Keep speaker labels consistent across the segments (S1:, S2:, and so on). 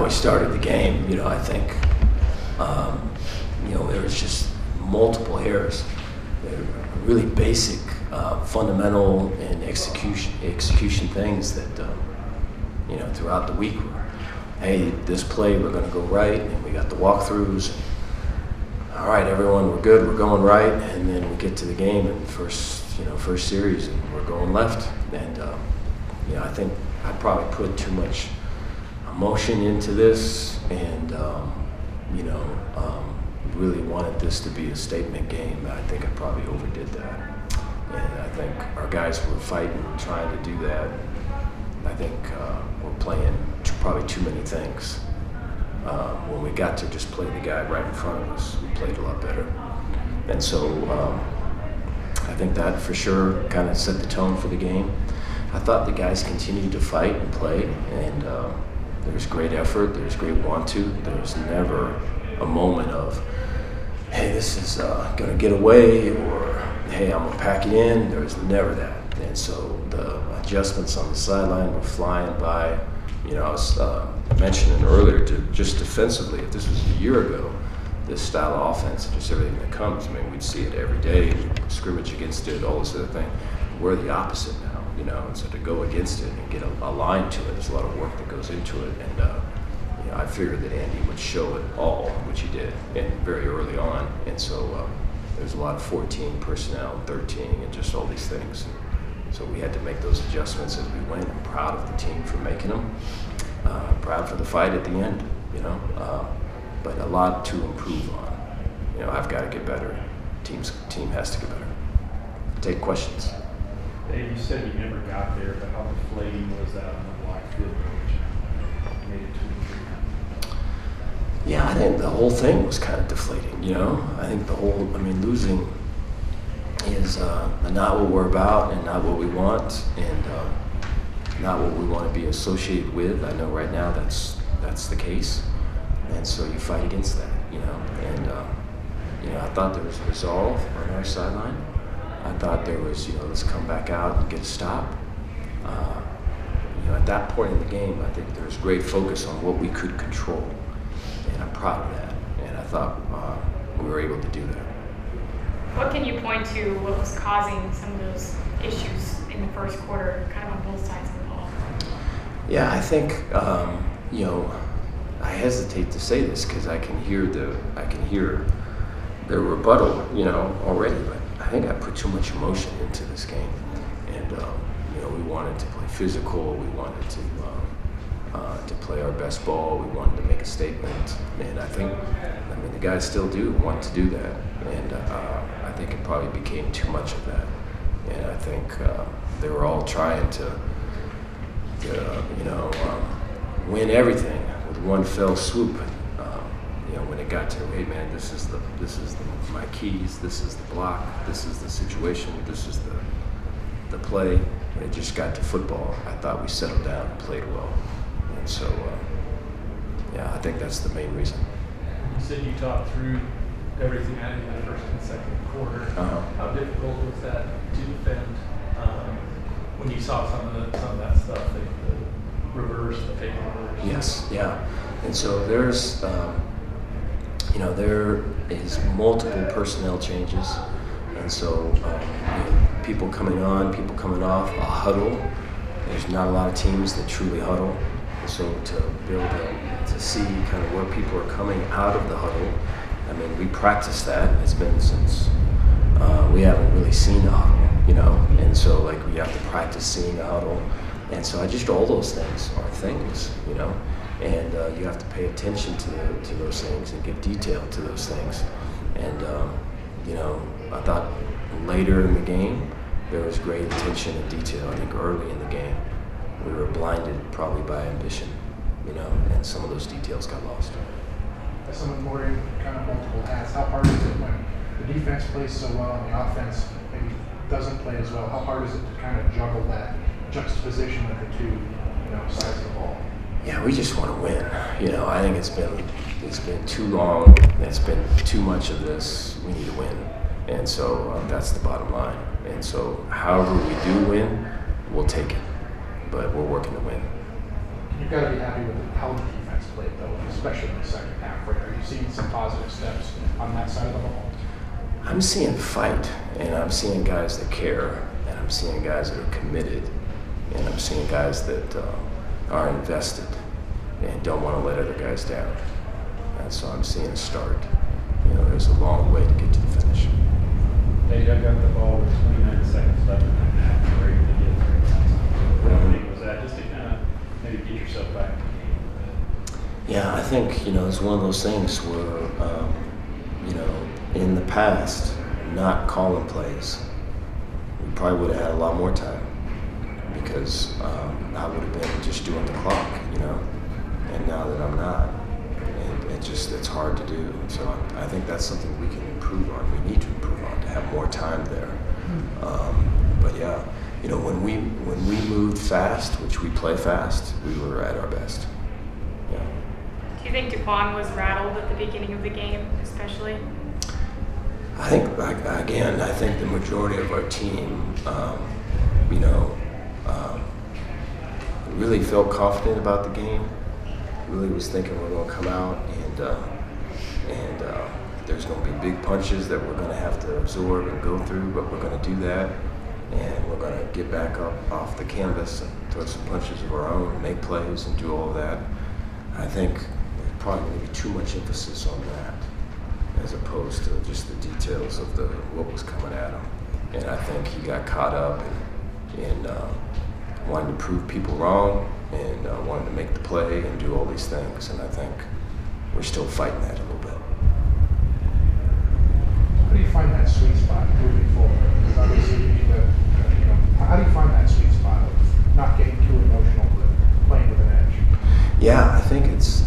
S1: we started the game. I think there was just multiple errors. They're really basic, fundamental and execution things that throughout the week were, hey, this play we're going to go right, and we got the walkthroughs. All right, everyone, we're good, we're going right, and then we get to the game in first series, and we're going left. And I think I probably put too much emotion into this, and really wanted this to be a statement game. I think I probably overdid that, and I think our guys were fighting, trying to do that. I think we're playing probably too many things. When we got to just play the guy right in front of us, we played a lot better. And so I think that for sure kind of set the tone for the game. I thought the guys continued to fight and play, and there was great effort, there was great want to. There was never a moment of, hey, this is going to get away, or hey, I'm going to pack it in. There was never that. And so the adjustments on the sideline were flying by. I was mentioning earlier, just defensively, if this was a year ago, this style of offense, just everything that comes, we'd see it every day, we'd scrimmage against it, all this other thing. We're the opposite now, and so to go against it and get a line to it, there's a lot of work that goes into it. And I figured that Andy would show it all, which he did, and very early on. And so there's a lot of 14 personnel, 13, and just all these things. So we had to make those adjustments as we went. I'm proud of the team for making them. Proud for the fight at the end, but a lot to improve on. I've got to get better. Team has to get better. Take questions.
S2: Dave, you said you never got there, but how deflating was that on the black field which made it to the
S1: Yeah, I think the whole thing was kind of deflating, I think losing is not what we're about, and not what we want, and not what we want to be associated with. I know right now that's the case, and so you fight against that, and I thought there was a resolve on our sideline. I thought there was, let's come back out and get a stop. At that point in the game, I think there was great focus on what we could control, and I'm proud of that, and I thought we were able to do that.
S3: What can you point to what was causing some of those issues in the first quarter, kind of on both sides of the ball?
S1: Yeah, I think I hesitate to say this because I can hear the rebuttal, already. But I think I put too much emotion into this game, and we wanted to play physical. We wanted to play our best ball. We wanted to make a statement, and I think the guys still do want to do that, and I think it probably became too much of that, and I think they were all trying to win everything with one fell swoop. When it got to, hey man, this is my keys, this is the block, this is the situation, this is the play. When it just got to football, I thought we settled down and played well, and so I think that's the main reason.
S2: You said you talked through everything out in the first and second quarter. How difficult was that to defend when you saw some of that stuff, the reverse, the fake reverse?
S1: Yes, yeah. And so there's, there is multiple personnel changes, and so people coming on, people coming off, a huddle. There's not a lot of teams that truly huddle, and so to build to see kind of where people are coming out of the huddle. We practice that. It's been since we haven't really seen a huddle, and so we have to practice seeing a huddle, and so all those things are things, and you have to pay attention to those things and give detail to those things, and I thought later in the game there was great attention and detail. I think early in the game we were blinded probably by ambition, and some of those details got lost.
S4: As someone wearing kind of multiple hats, how hard is it when the defense plays so well and the offense maybe doesn't play as well? How hard is it to kind of juggle that juxtaposition of the two, sides of the ball?
S1: Yeah, we just want to win. I think it's been too long. It's been too much of this. We need to win, and so that's the bottom line. And so, however we do win, we'll take it. But we're working to win.
S4: You've got to be happy with how the defense played, though. especially in the second half? Right? Are you seeing some positive steps on that side of the ball?
S1: I'm seeing fight, and I'm seeing guys that care, and I'm seeing guys that are committed, and I'm seeing guys that are invested and don't want to let other guys down. And so I'm seeing a start. There's a long way to get to the finish.
S5: They got the ball with 29 seconds left in that half. Ready to get through. How big was that? Just to kind of maybe get yourself back in the game.
S1: Yeah, I think it's one of those things where in the past, not plays, we probably would have had a lot more time because I would have been just doing the clock, and now that I'm not, it's hard to do. So I think that's something we can improve on. We need to improve on to have more time there. But yeah, when we moved fast, which we play fast, we were at our best. Yeah.
S3: Do you think DeQuan was rattled at the beginning of the game, especially?
S1: I think the majority of our team, really felt confident about the game. Really was thinking we're going to come out and there's going to be big punches that we're going to have to absorb and go through, but we're going to do that, and we're going to get back up off the canvas and throw some punches of our own, make plays, and do all of that. I think there's probably going to be too much emphasis on that, as opposed to just the details of what was coming at him. And I think he got caught up in wanting to prove people wrong and wanting to make the play and do all these things. And I think we're still fighting that a little bit.
S4: How do you find that sweet spot moving forward? Because obviously you need to, how do you find that sweet spot of not getting too emotional but playing with an edge?
S1: Yeah, I think it's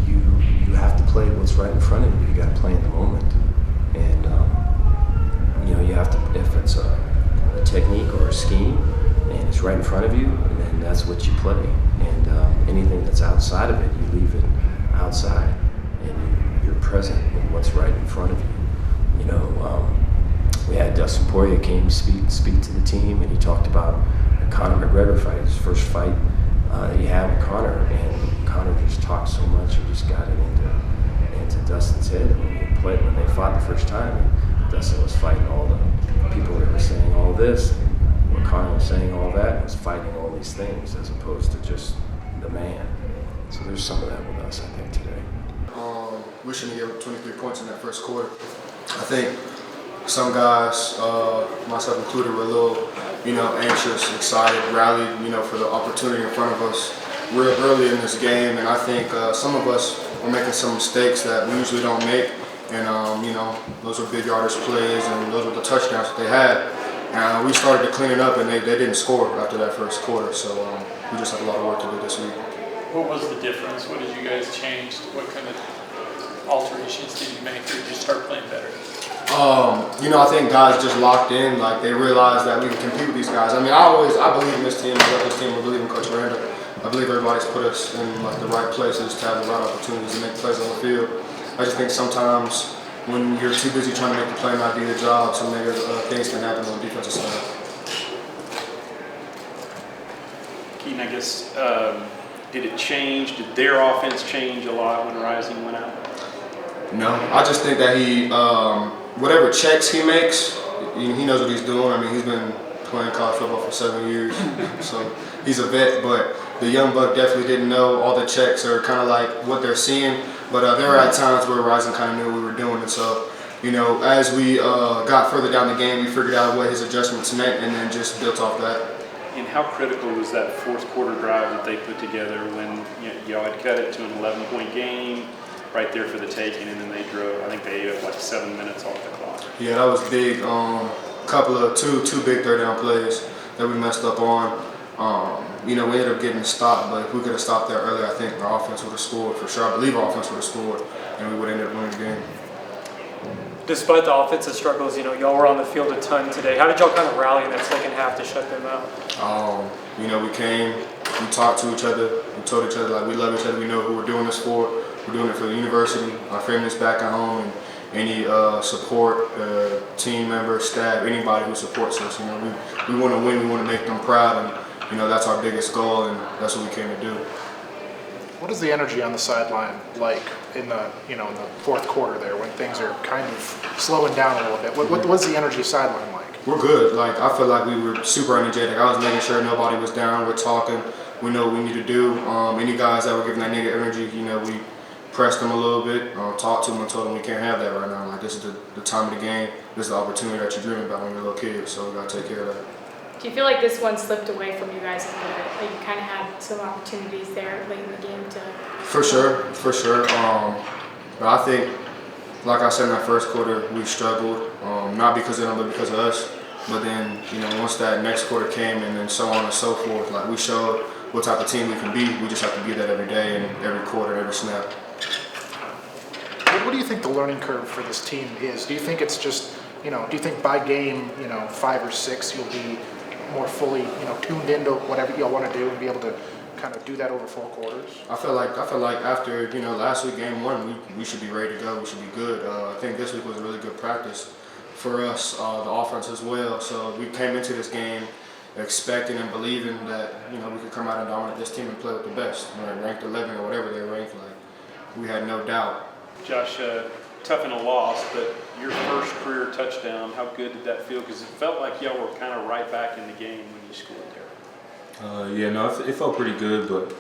S1: you have to play what's right in front of you. You got to play in the moment, and you have to, if it's a technique or a scheme and it's right in front of you, and then that's what you play. And anything that's outside of it, you leave it outside, and you're present with what's right in front of you. We had Dustin Poirier came speak to the team, and he talked about the Conor McGregor fight, his first fight that he had with Conor, and Conor just talked so much and just got it into Dustin's head. When they fought the first time, Dustin was fighting all the people that were saying all this, and Conor was saying all that, and was fighting all these things as opposed to just the man. So there's some of that with us, I think, today.
S6: We shouldn't give up 23 points in that first quarter. I think some guys, myself included, were a little, anxious, excited, rallied, for the opportunity in front of us real early in this game. And I think some of us were making some mistakes that we usually don't make. And, those were big yardage plays, and those were the touchdowns that they had. And we started to clean it up, and they didn't score after that first quarter. So we just have a lot of work to do this week.
S7: What was the difference? What did you guys change? What kind of alterations did you make, or did you start playing better?
S6: I think guys just locked in. Like, they realized that we can compete with these guys. I mean, I believe in this team. I love this team. I believe in Coach Aranda. I believe everybody's put us in the right places to have the right opportunities to make plays on the field. I just think sometimes when you're too busy trying to make the play and not do your job, some negative things can happen on the defensive side.
S7: Keaton, I guess, did it change? Did their offense change a lot when Rising went out?
S6: No, I just think that he, whatever checks he makes, he knows what he's doing. I mean, he's been playing college football for 7 years, so he's a vet. But the young buck definitely didn't know all the checks or kind of like what they're seeing. But there were at times where Rising kind of knew what we were doing. And so, as we got further down the game, we figured out what his adjustments meant and then just built off that.
S7: And how critical was that fourth quarter drive that they put together when y'all had cut it to an 11-point game, right there for the taking, and then they drove? I think they ate up like 7 minutes off the clock.
S6: Yeah, that was big. Couple of two big third down plays that we messed up on. We ended up getting stopped, but if we could have stopped there earlier, I think our offense would have scored for sure. I believe our offense would have scored, and we would have ended up winning the game.
S8: Despite the offensive struggles, y'all were on the field a ton today. How did y'all kind of rally in that second half to shut them out?
S6: We came, we talked to each other, we told each other like we love each other, we know who we're doing this for. We're doing it for the university, our families back at home, and any support, team member, staff, anybody who supports us. We want to win, we want to make them proud, and that's our biggest goal, and that's what we came to do.
S4: What is the energy on the sideline like in the in the fourth quarter there when things are kind of slowing down a little bit? What's the energy sideline like?
S6: We're good. Like, I feel like we were super energetic. I was making sure nobody was down. We're talking. We know what we need to do. Any guys that were giving that negative energy, we pressed them a little bit, talked to them and told them we can't have that right now. Like, this is the time of the game. This is the opportunity that you're dreaming about when you're a little kid. So we got to take care of that.
S3: Do you feel like this one slipped away from you guys a little bit? Like you kind of had some opportunities there late in the game to.
S6: For sure. But I think, like I said in that first quarter, we struggled. Not because of them, but because of us. But then, once that next quarter came and then so on and so forth, like we showed what type of team we can be. We just have to be that every day and every quarter, every snap.
S4: What do you think the learning curve for this team is? Do you think it's just, do you think by game, 5 or 6, you'll be more fully, tuned into whatever you'll want to do and be able to kind of do that over 4 quarters?
S6: I feel like after last week game 1 we should be ready to go. We should be good. I think this week was a really good practice for us, the offense as well. So we came into this game expecting and believing that we could come out and dominate this team and play with the best. Ranked 11 or whatever they're ranked, like we had no doubt.
S7: Josh, tough in a loss, but your first career touchdown, how good did that feel? Because it felt like y'all were kind of right back in the game when you scored there.
S9: It felt pretty good, but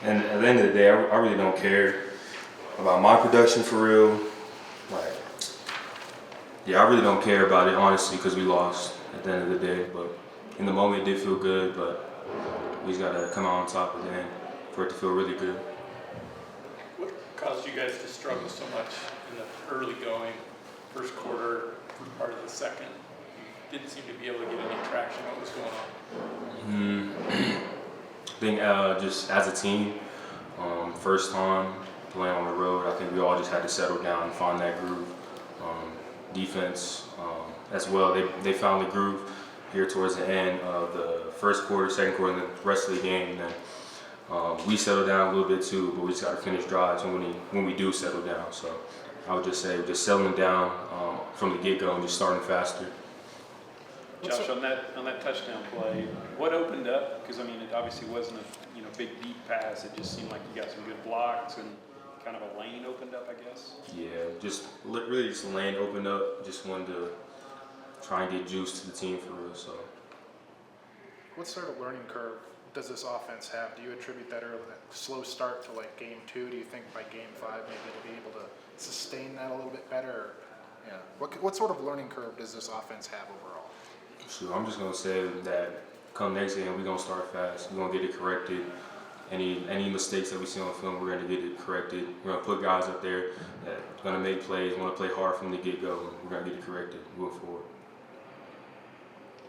S9: and at the end of the day, I really don't care about my production for real. I really don't care about it, honestly, because we lost at the end of the day. But in the moment, it did feel good, but we just got to come out on top at the end for it to feel really good.
S2: What caused you guys to struggle so much in the early going, first quarter, part of the second? You didn't seem to be able to get any traction. What was going on?
S9: I think just as a team, first time playing on the road, I think we all just had to settle down and find that groove. Defense as well, they found the groove here towards the end of the first quarter, second quarter, and the rest of the game. And then we settled down a little bit too, but we just got to finish drives when we do settle down. So I would just say just settling down from the get-go and just starting faster.
S7: Josh, on that touchdown play, what opened up? Because it obviously wasn't a big deep pass. It just seemed like you got some good blocks and kind of a lane opened up, I guess.
S9: Yeah, really just a lane opened up. Just wanted to try and get juice to the team for real. So,
S4: What sort of learning curve does this offense have? Do you attribute that slow start to like game 2? Do you think by game 5 maybe it'll be able to sustain that a little bit better? Yeah. What sort of learning curve does this offense have overall?
S9: Sure, I'm just gonna say that come next game we're gonna start fast. We're gonna get it corrected. Any mistakes that we see on film, we're gonna get it corrected. We're gonna put guys up there that are gonna make plays, want to play hard from the get-go. We're gonna get it corrected moving forward.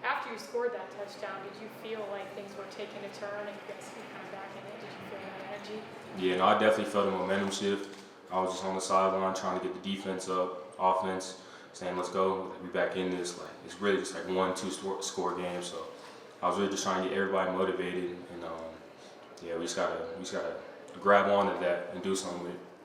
S3: After you scored that touchdown, did you feel like things were taking a turn and you guys were kind of back in it? Did you feel that energy?
S9: Yeah, no, I definitely felt a momentum shift. I was just on the sideline trying to get the defense up, offense, saying let's go. We back in this. It's really just 1-2 score game. So I was really just trying to get everybody motivated, and we just gotta grab onto that and do something with it.